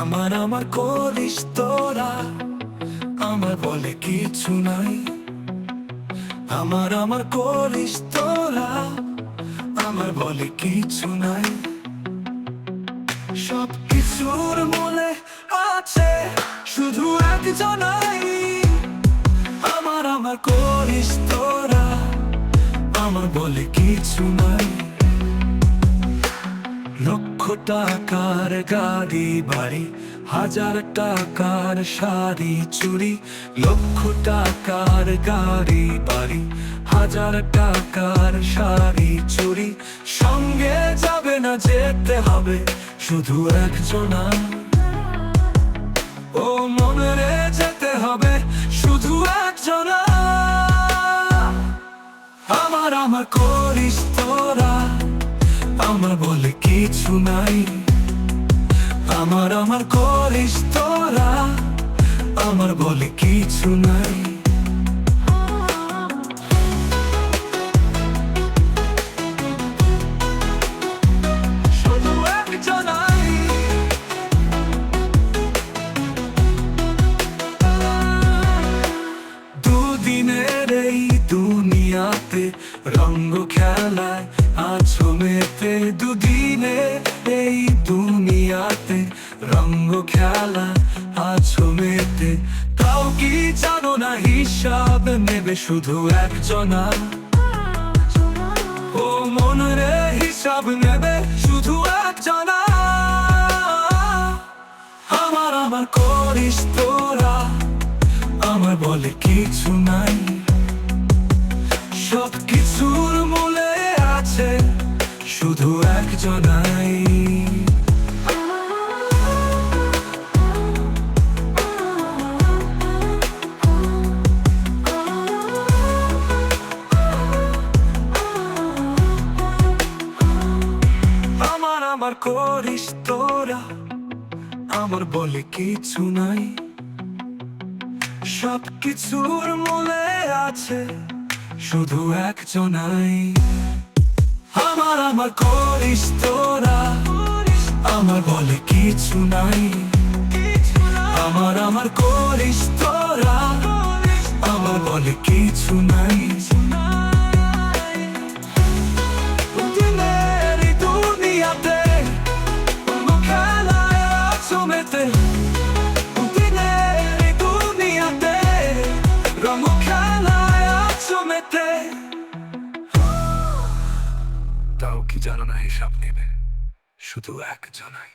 আমার আমার করিস তোরা, আমার বলে কিছু নাই। আমার আমার করিস তোরা, আমার বলে কিছু নাই। সব কিছুর মূলে আছে শুধু একজনাই। আমার আমার করিস তোরা, আমার বলে কিছু নাই। লক্ষ টাকার গাড়ি বাড়ি, হাজার টাকার শাড়ি চুরি। লক্ষ টাকার গাড়ি বাড়ি, হাজার টাকার শাড়ি চুরি। সঙ্গে যাবে না, যেতে হবে শুধু একজনা। ও মনে রে, যেতে হবে শুধু একজনা। আমার আমার করিস তোরা, আমার বলে কিছু নাই। আমার আমার করিস তোরা, আমার বলে কিছু নাই। শুধু একজনাই। দুদিনের এই দুনিয়াতে রঙ্গ খেলায় আছো মেতে। দুদিনের এই দুনিয়াতে রঙ্গ খেলা আছো মেতে। তাও কি জানো না, হিসাব নেবে শুধু একজনা। ও মনে রে, হিসাব নেবে শুধু একজনা। আমার আমার করিস তোরা, আমার বলে কিছু নাই। সব কিছুর মূলে আছে শুধু একজনাই। আমার আমার করিস তোরা, আমার বলে কিছু নাই। সব কিছুর মূলে আছে শুধু একজনাই। আমার আমার করিস তোরা, আমার বলে কিছু নাই। আমার আমার করিস তোরা, আমার বলে কিছু নাই। দিনের এই দুনিয়াতে রঙ্গ খেলায় আছো মেতে। দিনের এই দুনিয়াতে রঙ্গ খেলায় আছো মেতে। তাও কি জানো না, হিসাব নেবে শুধু একজনাই।